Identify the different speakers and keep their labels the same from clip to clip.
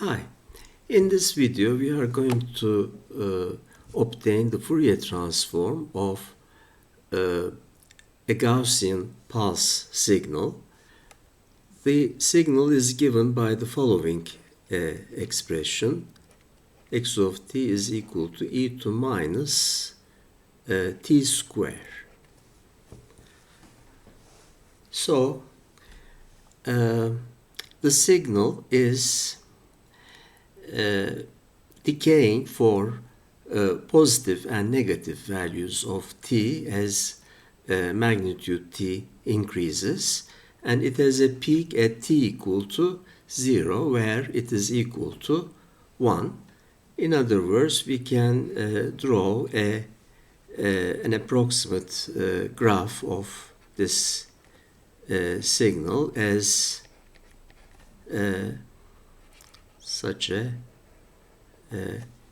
Speaker 1: Hi, in this video we are going to obtain the Fourier transform of a Gaussian pulse signal. The signal is given by the following expression. X of t is equal to e to minus t square. So the signal is decaying for positive and negative values of t as magnitude t increases, and it has a peak at t equal to 0 where it is equal to 1. In other words, we can draw an approximate graph of this signal as such a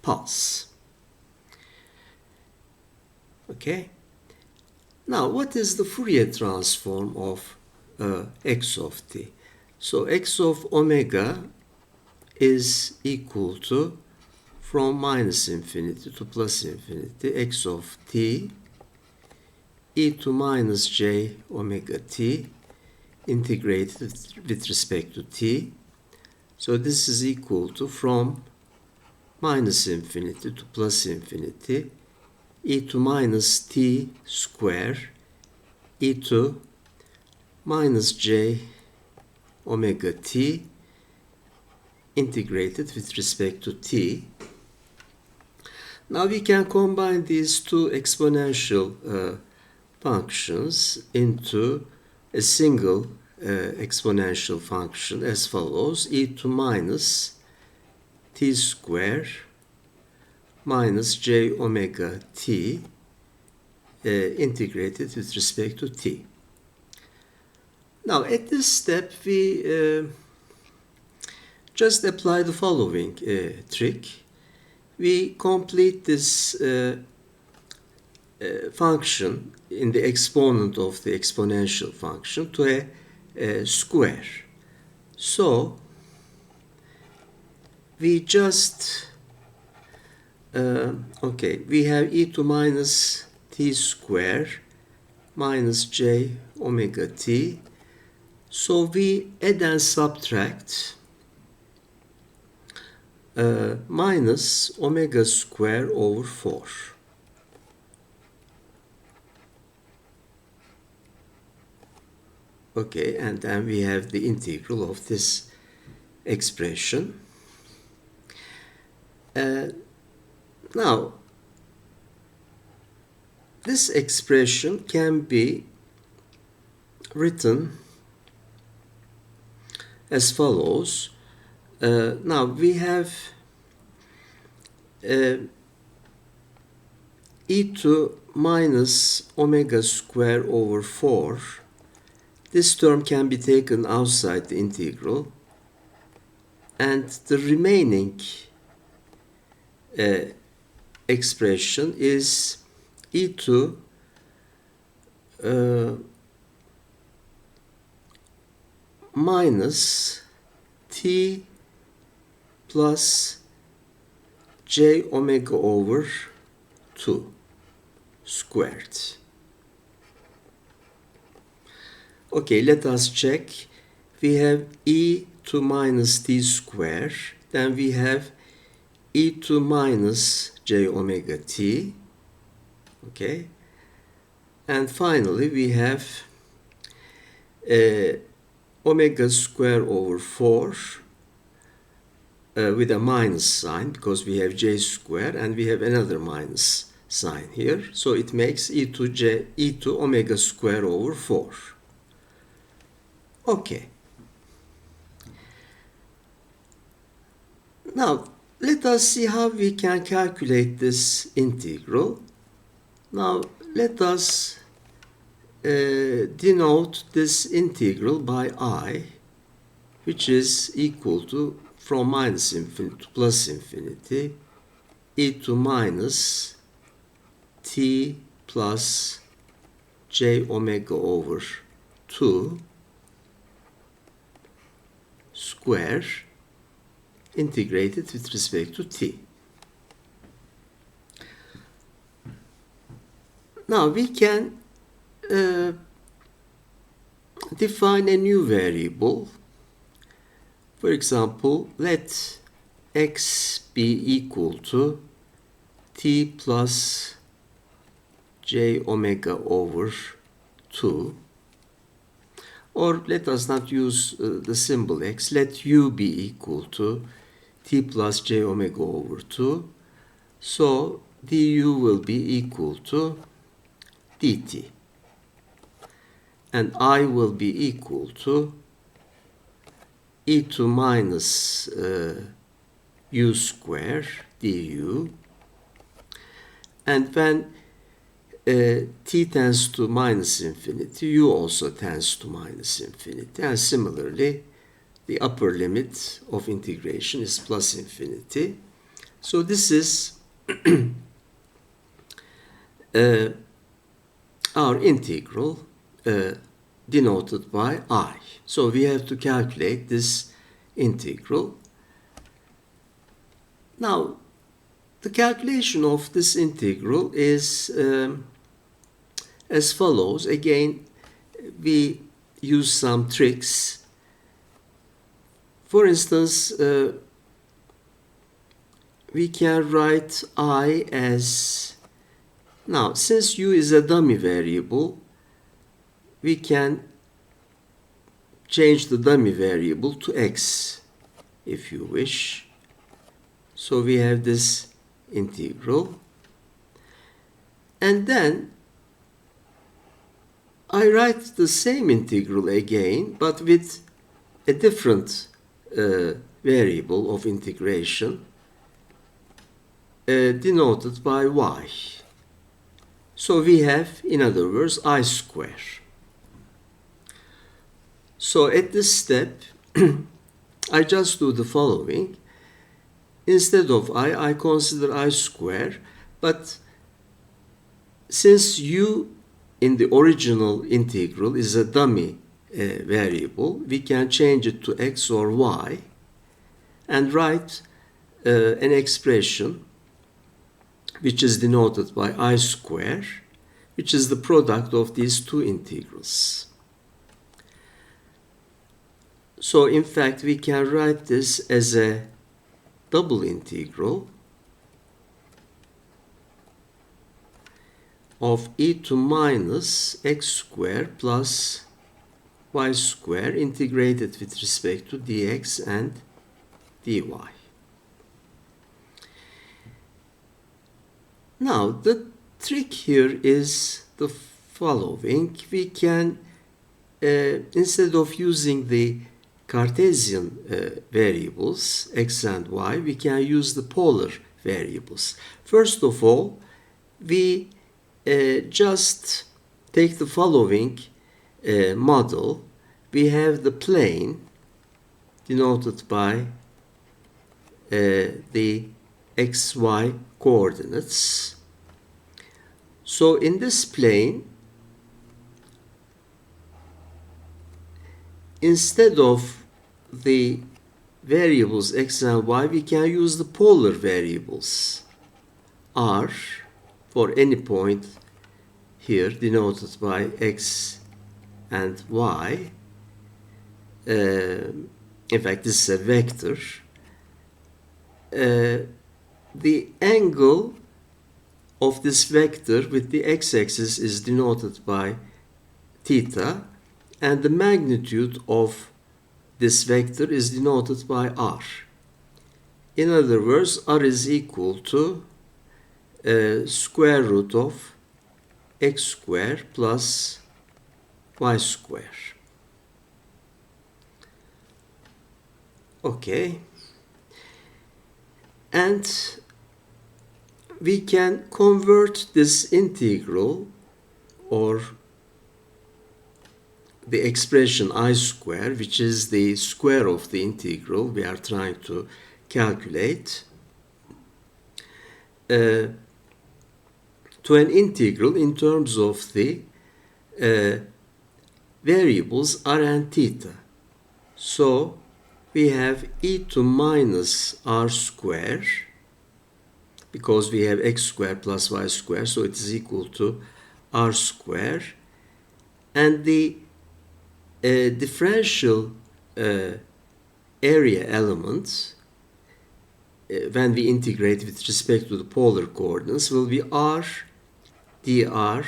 Speaker 1: pulse. Okay. Now, what is the Fourier transform of x of t? So x of omega is equal to, from minus infinity to plus infinity, x of t e to minus j omega t integrated with respect to t. So this is equal to, from minus infinity to plus infinity, e to minus t square e to minus j omega t integrated with respect to t. Now we can combine these two exponential functions into a single exponential function as follows: e to minus t square minus j omega t integrated with respect to t. Now at this step we just apply the following trick. We complete this function in the exponent of the exponential function to a square. So we just we have e to minus t square minus j omega t. So we add and subtract minus omega square over 4. Okay, and then we have the integral of this expression. Now, this expression can be written as follows. Now we have e to minus omega square over 4. This term can be taken outside the integral, and the remaining expression is e to minus t plus j omega over 2 squared. Okay, let us check. We have e to minus t square, then we have e to minus j omega t. Okay, and finally we have omega square over 4 with a minus sign because we have j square and we have another minus sign here. So it makes e to omega square over 4. Okay. Now let us see how we can calculate this integral. Now let us denote this integral by I, which is equal to, from minus infinity to plus infinity, e to minus t plus j omega over 2 square integrated with respect to t. Now we can define a new variable. For example, let x be equal to t plus j omega over 2. Or let us not use the symbol x. Let u be equal to t plus j omega over 2. So du will be equal to dt. And I will be equal to e to minus u square du. And when t tends to minus infinity, u also tends to minus infinity. And similarly, the upper limit of integration is plus infinity. So this is our integral denoted by I. So we have to calculate this integral. Now, the calculation of this integral is as follows. Again, we use some tricks. For instance, we can write I as, now since u is a dummy variable, we can change the dummy variable to x if you wish. So we have this integral. And then I write the same integral again, but with a different variable of integration denoted by y. So we have, in other words, I square. So at this step, I just do the following. Instead of I consider I square, but since u in the original integral is a dummy variable, we can change it to x or y and write an expression which is denoted by I square, which is the product of these two integrals. So in fact, we can write this as a double integral of e to minus x square plus y square integrated with respect to dx and dy. Now, the trick here is the following. We can, instead of using the Cartesian variables, x and y, we can use the polar variables. First of all, we just take the following model. We have the plane denoted by the xy coordinates. So in this plane, instead of the variables x and y, we can use the polar variables r for any point here denoted by x and y. In fact, this is a vector. The angle of this vector with the x-axis is denoted by theta, and the magnitude of this vector is denoted by r. In other words, r is equal to square root of x square plus y square. Okay. And we can convert this integral, or the expression I square, which is the square of the integral we are trying to calculate, to an integral in terms of the variables r and theta. So we have e to minus r square, because we have x squared plus y squared, so it is equal to r square. And the differential area element, when we integrate with respect to the polar coordinates, will be r dr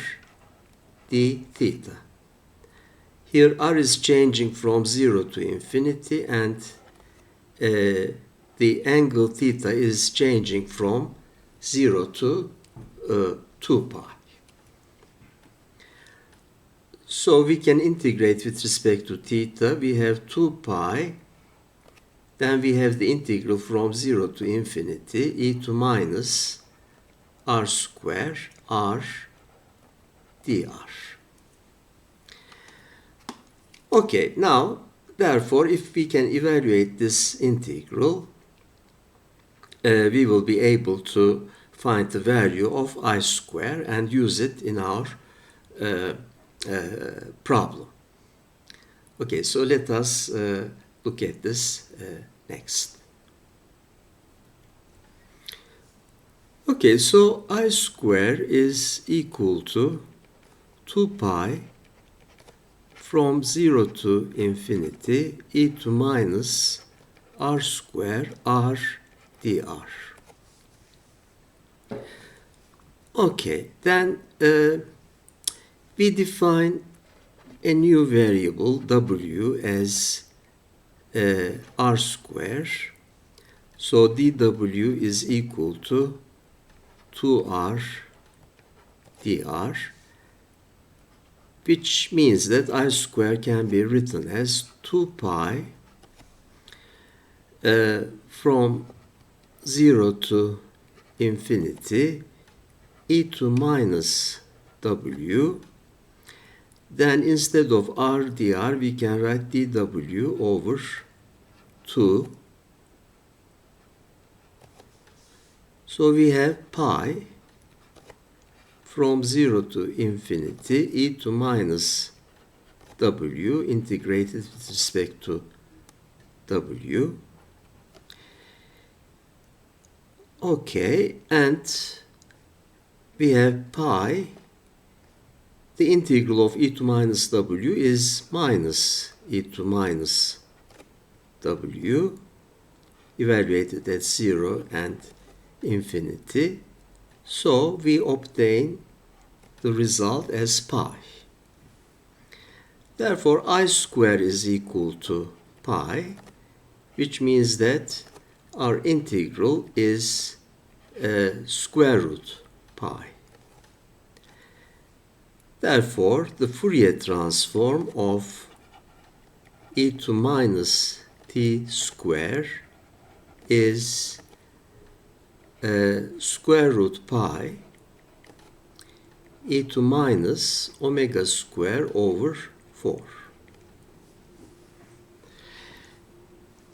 Speaker 1: d theta. Here r is changing from 0 to infinity, and the angle theta is changing from 0 to 2 pi. So we can integrate with respect to theta. We have 2 pi. Then we have the integral from 0 to infinity, e to minus r square r dr. Okay, now, therefore, if we can evaluate this integral, we will be able to find the value of I square and use it in our problem. Okay, so let us look at this next. Okay, so I square is equal to 2 pi from 0 to infinity e to minus r square r dr. Okay, then we define a new variable w as r square. So dw is equal to 2r dr, which means that I square can be written as 2 pi from 0 to infinity e to minus w. Then instead of r dr, we can write dw over 2. So we have pi from 0 to infinity e to minus w integrated with respect to w. Okay, and we have pi. The integral of e to minus w is minus e to minus w, evaluated at 0 and infinity. So we obtain the result as pi. Therefore, I square is equal to pi, which means that our integral is square root pi. Therefore, the Fourier transform of e to minus t square is square root pi e to minus omega square over 4.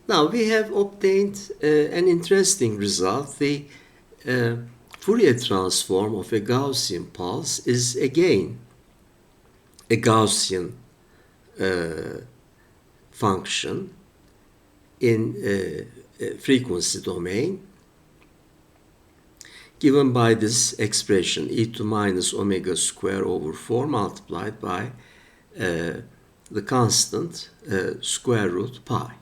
Speaker 1: Now we have obtained an interesting result. The Fourier transform of a Gaussian pulse is again a Gaussian function in frequency domain, given by this expression e to minus omega square over 4 multiplied by the constant square root pi.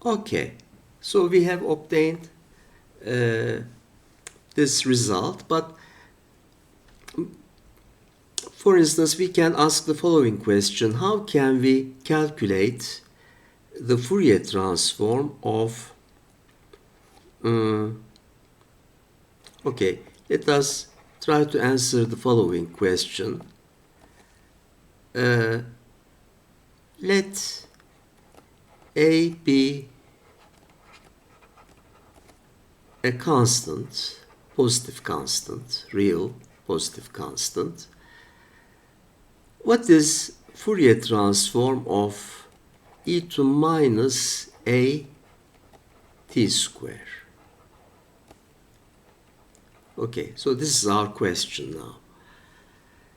Speaker 1: Okay, so we have obtained this result, but for instance, we can ask the following question: how can we calculate the Fourier transform of okay, let us try to answer the following question. Let a be a constant, positive constant, real positive constant. What is Fourier transform of e to minus a t square? Okay, so this is our question now.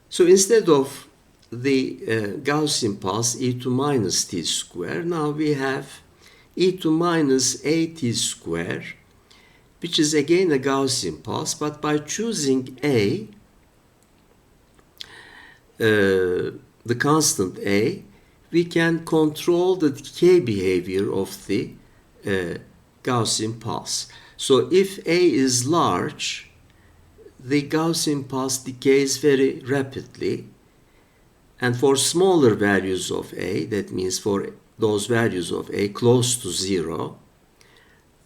Speaker 1: So instead of the Gaussian pulse e to minus t square. Now we have e to minus at square, which is again a Gaussian pulse, but by choosing the constant a, we can control the decay behavior of the Gaussian pulse. So if a is large, the Gaussian pulse decays very rapidly, and for smaller values of a, that means for those values of a close to 0,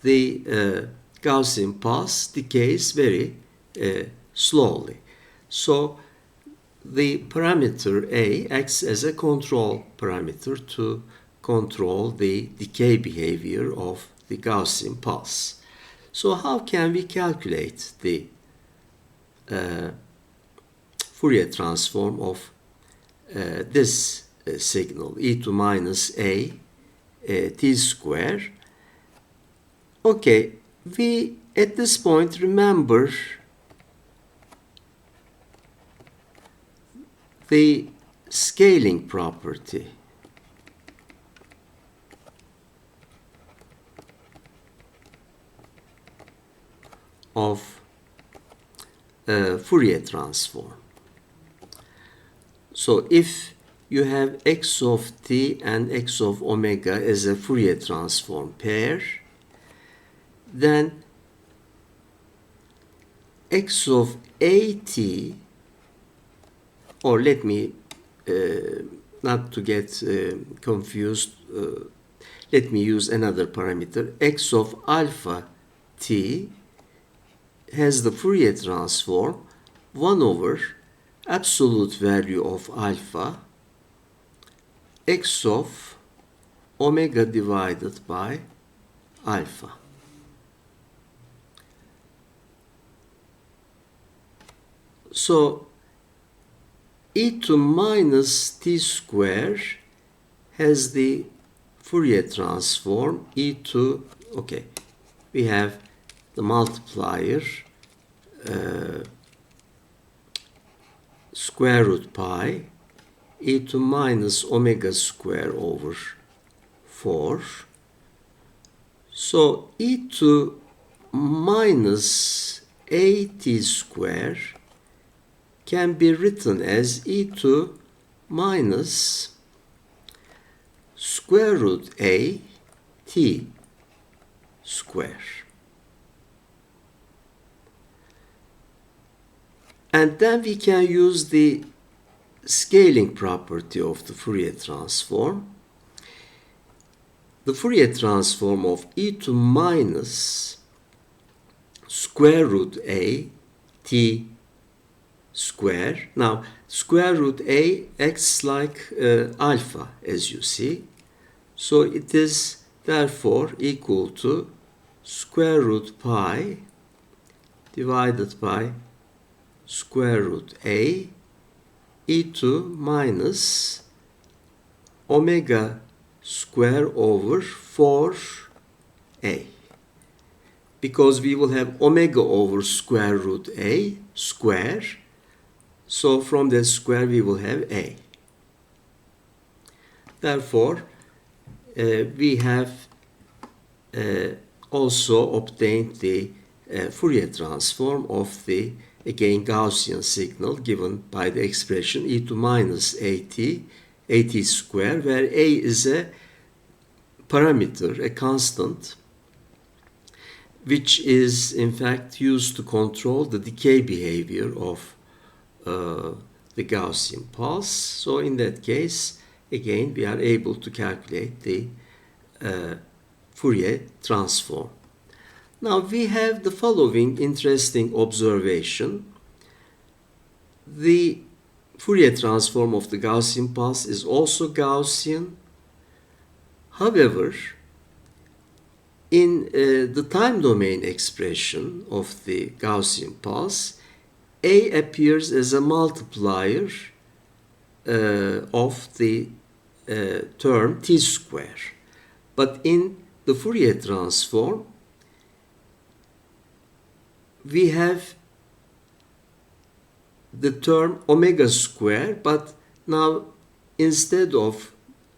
Speaker 1: the Gaussian pulse decays very slowly. So the parameter a acts as a control parameter to control the decay behavior of the Gaussian pulse. So how can we calculate the Fourier transform of this signal e to minus a t square? Okay, we at this point remember the scaling property of Fourier transform. So if you have x of t and x of omega as a Fourier transform pair, then x of at, or let me, not to get confused, let me use another parameter, x of alpha t has the Fourier transform 1 over absolute value of alpha x of omega divided by alpha. So e to minus t square has the Fourier transform e to, okay, we have the multiplier square root pi e to minus omega square over 4. So e to minus at square can be written as e to minus square root a t square. And then we can use the scaling property of the Fourier transform. The Fourier transform of e to minus square root a t square. Now, square root a acts like alpha, as you see. So it is therefore equal to square root pi divided by square root a e to minus omega square over 4a. Because we will have omega over square root a square, so from that square we will have a. Therefore, we have also obtained the Fourier transform of the, again, Gaussian signal given by the expression e to minus at square, where a is a parameter, a constant, which is in fact used to control the decay behavior of the Gaussian pulse. So in that case, again, we are able to calculate the Fourier transform. Now we have the following interesting observation. The Fourier transform of the Gaussian pulse is also Gaussian. However, in the time domain expression of the Gaussian pulse, a appears as a multiplier of the term t square. But in the Fourier transform, we have the term omega square, but Now, instead of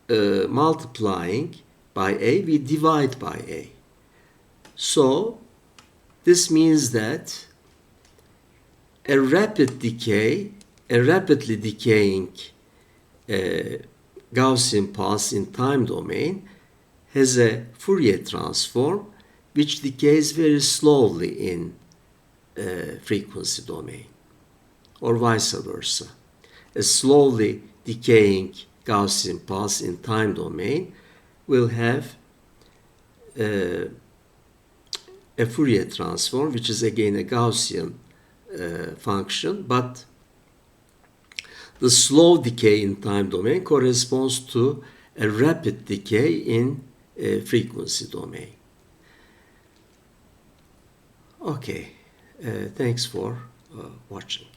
Speaker 1: multiplying by a, we divide by a. So, this means that a rapidly decaying Gaussian pulse in time domain has a Fourier transform which decays very slowly in frequency domain, or vice versa. A slowly decaying Gaussian pulse in time domain will have a Fourier transform, which is again a Gaussian function, but the slow decay in time domain corresponds to a rapid decay in frequency domain. Okay, thanks for watching.